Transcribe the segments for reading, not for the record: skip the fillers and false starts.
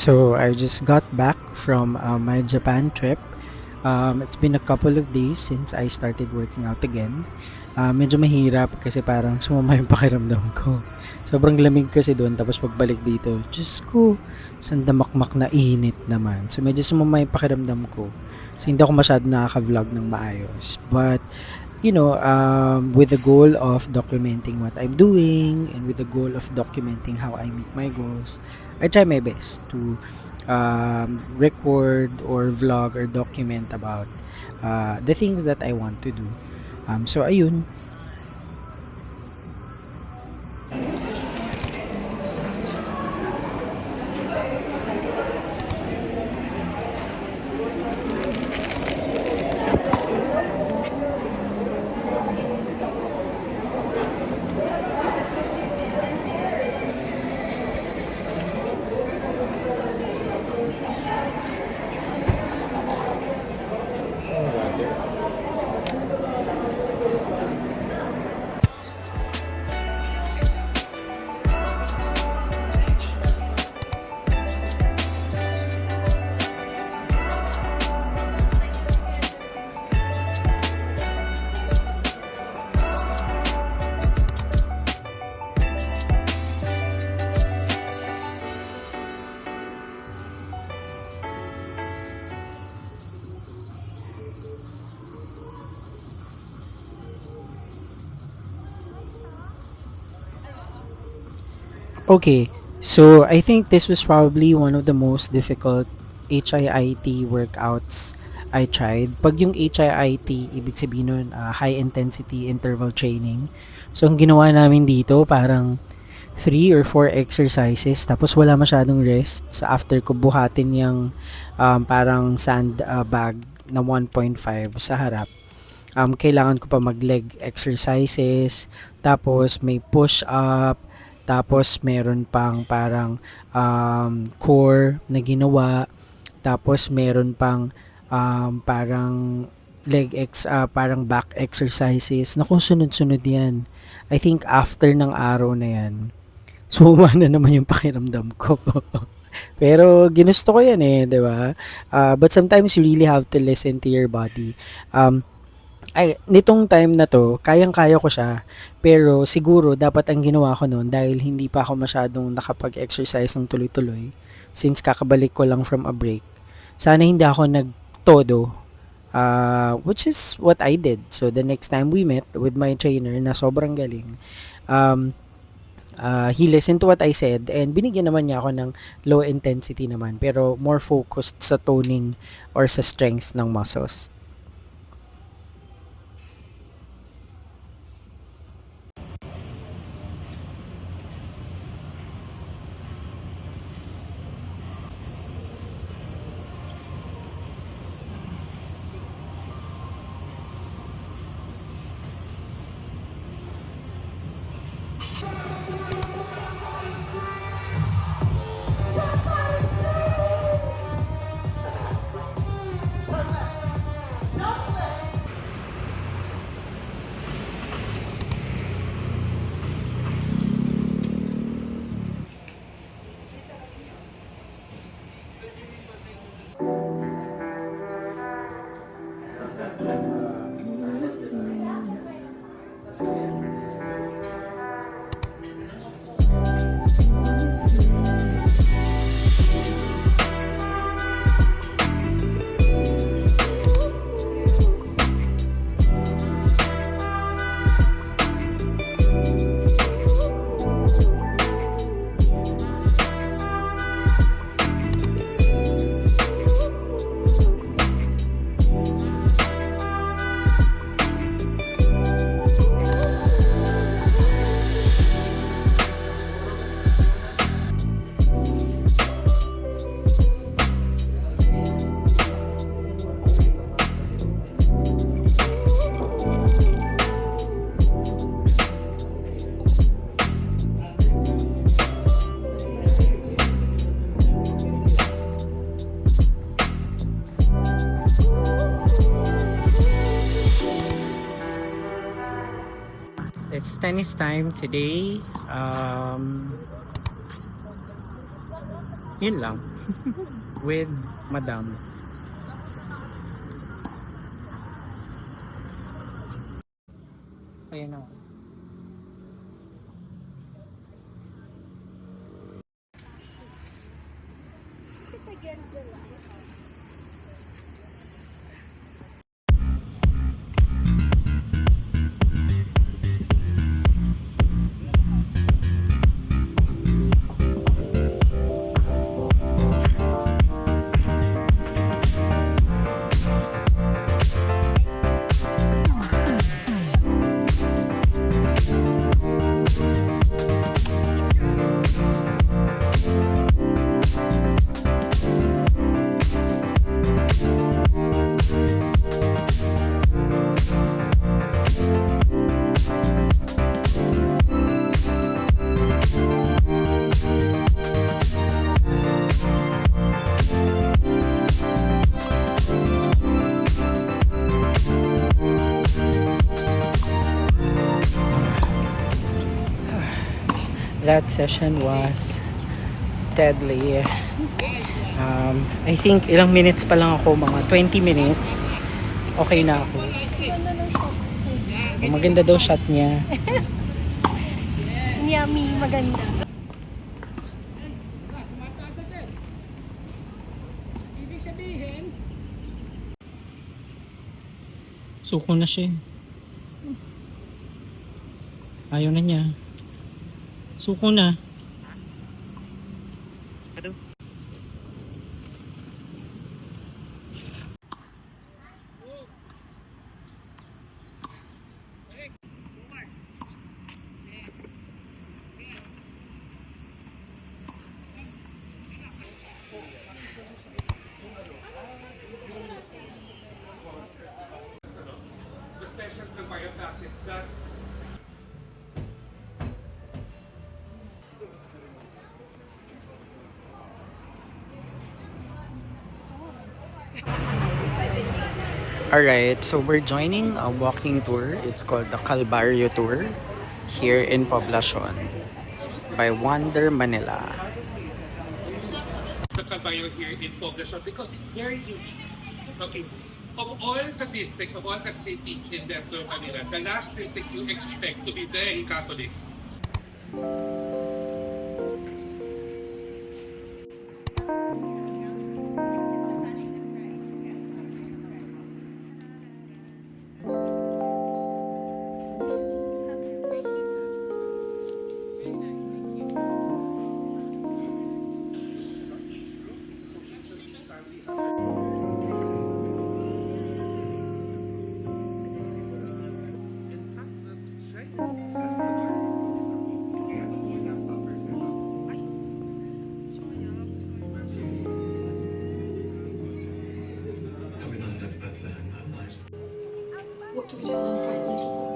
So I just got back from my Japan trip. It's been a couple of days since I started working out again. Medyo mahirap kasi parang sumama yung pakiramdam ko. Sobrang lamig kasi doon tapos pagbalik dito, Diyos ko, sandamakmak na init naman. So medyo sumama yung pakiramdam ko. So hindi ako masyado nakaka-vlog ng maayos. But with the goal of documenting what I'm doing and with the goal of documenting how I meet my goals, I try my best to record or vlog or document about the things that I want to do. So ayun. Okay, so I think this was probably one of the most difficult HIIT workouts I tried. Pag yung HIIT, ibig sabihin nun, high intensity interval training. So ang ginawa namin dito, parang 3 or 4 exercises, tapos wala masyadong rest. So after ko buhatin yung parang sand bag na 1.5 sa harap, kailangan ko pa mag-leg exercises, tapos may push-up, tapos meron pang parang core na ginawa, tapos meron pang parang parang back exercises na kung sunod-sunod yan. I think after ng araw na yan, suma na naman yung pakiramdam ko. Pero ginusto ko yan eh, 'di ba? But sometimes you really have to listen to your body. Nitong time na to, kayang-kaya ko siya. Pero siguro dapat ang ginawa ko noon dahil hindi pa ako masyadong nakapag-exercise ng tuloy-tuloy since kakabalik ko lang from a break. Sana hindi ako nagtodo, which is what I did. So the next time we met with my trainer na sobrang galing, he listened to what I said and binigyan naman niya ako ng low intensity naman pero more focused sa toning or sa strength ng muscles. It's tennis time today. Yun lang. with Madam. Ayun na. That session was deadly. I think ilang minutes pa lang ako, mga 20 minutes. Okay na ako. Maganda daw shot niya. Yummy, maganda. Suko na siya. Ayaw na niya. Suko na. Alright, so we're joining a walking tour. It's called the Calvario Tour here in Poblacion by Wander Manila. The Calvario here in Poblacion because it's very unique. Okay, of all the districts, of all the cities in Metro Manila, the last district you expect to be very Catholic. What do we tell our friend little one?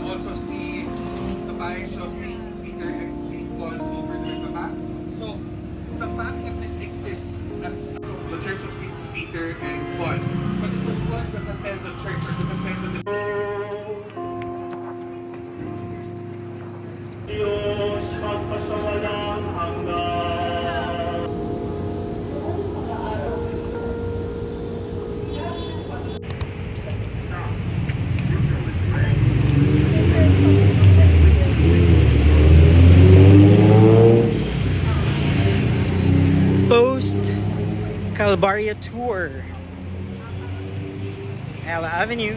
Also see the parish of St. Peter and St. Paul over there at the back. So the fact that this exists as the Church of St. Peter and Paul, but it was once as a Teldo church or the Teldo Diyos magpasawalang hanggan. Post Calvario Tour, Ella Avenue.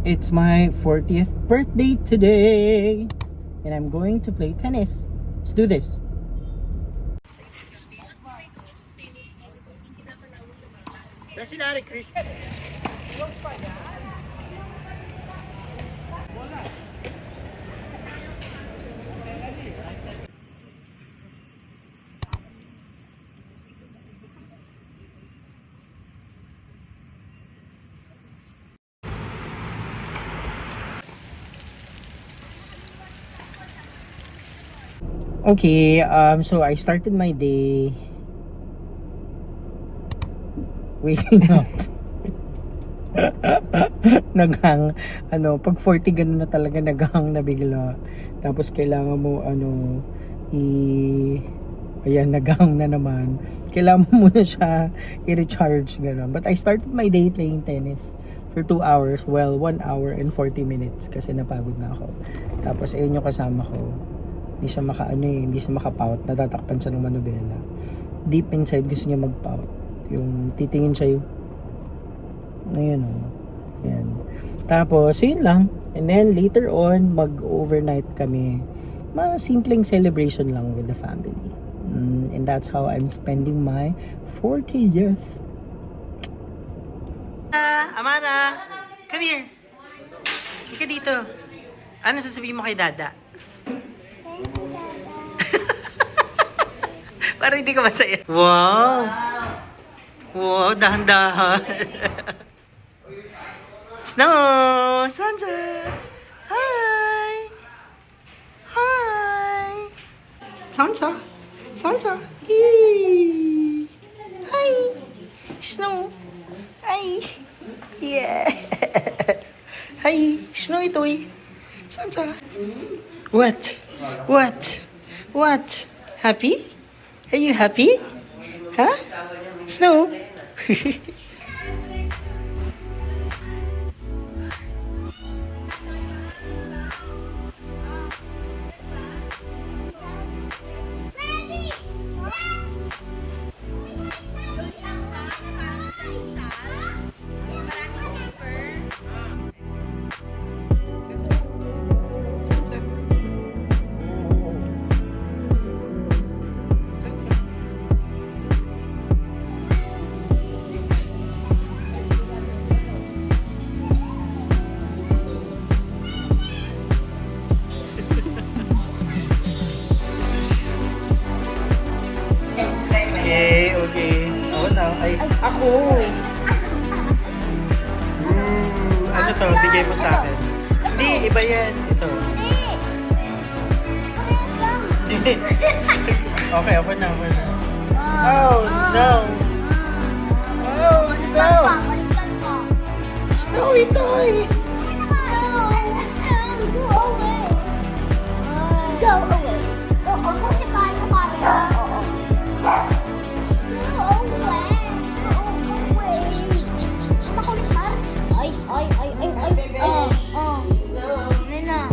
It's my 40th birthday today, and I'm going to play tennis. Let's do this. Okay, so I started my day waking up. Naghang, pag 40 ganun na talaga naghang na bigla. Tapos kailangan mo, ayan, naghang na naman. Kailangan mo muna siya i-recharge, gano'n. But I started my day playing tennis for 2 hours. Well, 1 hour and 40 minutes kasi napagod na ako. Tapos, ayun yung kasama ko. Hindi siya makapout. Natatakpan siya ng manubela. Deep inside, gusto niya mag-pout. Yung titingin siya yung ayun o. Yan. Tapos, yun lang. And then, later on, mag-overnight kami. Mga simpleng celebration lang with the family. And that's how I'm spending my 40th. Amara! Come here! Ika dito. Ano sasabihin mo kay Dada? Parang hindi ka masaya. Wow! Wow, dahan-dahan. Snow! Sansa! Hi! Hi! Sansa! Sansa! Yee! Hi! Snow! Hi! Yeah! Hi! Snow ito'y! Sansa! What? What? What? Happy? Are you happy? Huh? Snow? Okay. Ako na. Ay, ako! Ano to? Bigay mo sa akin. Hindi, iba yan. Ito. Hindi. Okay, ako na. Oh, no! Oh, no! Snowy toy! Go away. Go away. Ako si Paano camera. Go away. Go away. Makulit ka? Ay. Nena.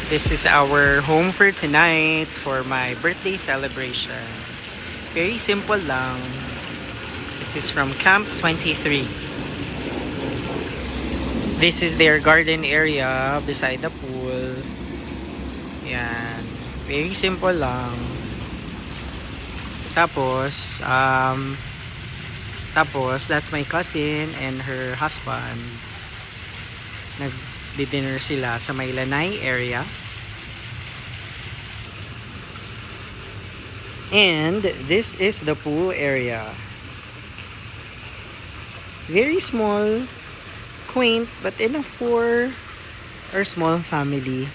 This is our home for tonight for my birthday celebration. Very simple lang. This is from Camp 23. This is their garden area beside the pool. Yan. Very simple lang. Tapos, that's my cousin and her husband. Nag-dinner sila sa may Lanay area. And this is the pool area. Very small, quaint, but enough for our small family.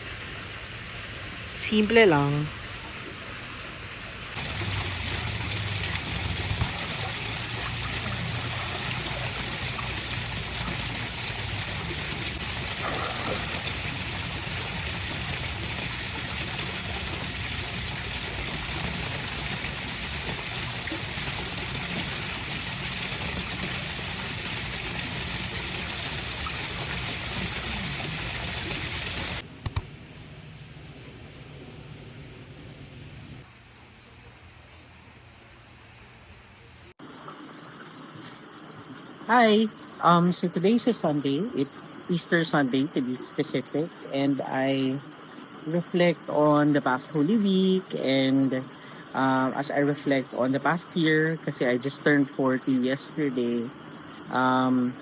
Simple lang. Hi. So today's a Sunday. It's Easter Sunday to be specific, and I reflect on the past Holy Week, and as I reflect on the past year, kasi I just turned 40 yesterday. Um,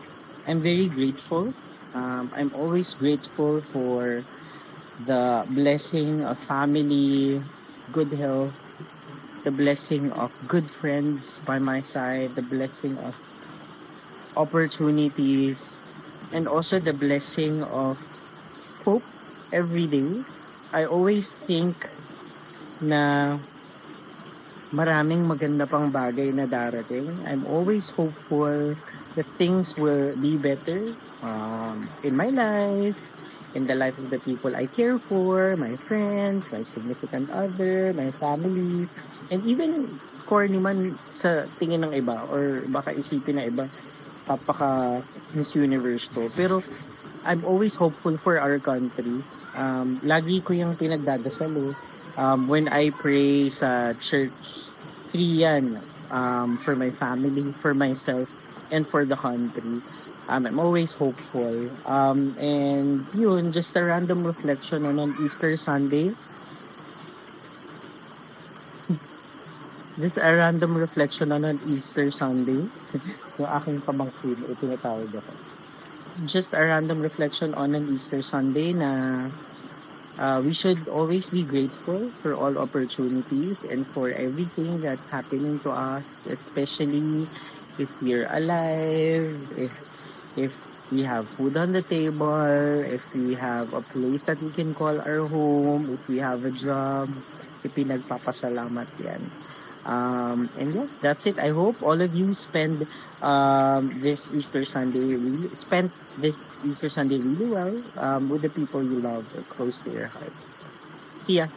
I'm very grateful. I'm always grateful for the blessing of family, good health, the blessing of good friends by my side, the blessing of opportunities, and also the blessing of hope every day. I always think na maraming maganda pang bagay na darating. I'm always hopeful that things will be better in my life, in the life of the people I care for, my friends, my significant other, my family, and even corny man sa tingin ng iba or baka isipin na iba, papaka Miss Universe to. Pero I'm always hopeful for our country. Lagi ko yung pinagdadasal eh. When I pray sa church, three yan. For my family, for myself, and for the country. I'm always hopeful. And yun, just a random reflection on an Easter Sunday. Just a random reflection on an Easter Sunday. Yung aking pamangkin, tinatawag ako. Just a random reflection on an Easter Sunday na we should always be grateful for all opportunities and for everything that's happening to us, especially if we're alive, if we have food on the table, if we have a place that we can call our home, if we have a job, ipinagpapasalamat yan. And yeah, that's it. I hope all of you this Easter Sunday spent this Easter Sunday really well with the people you love or close to your heart. See ya.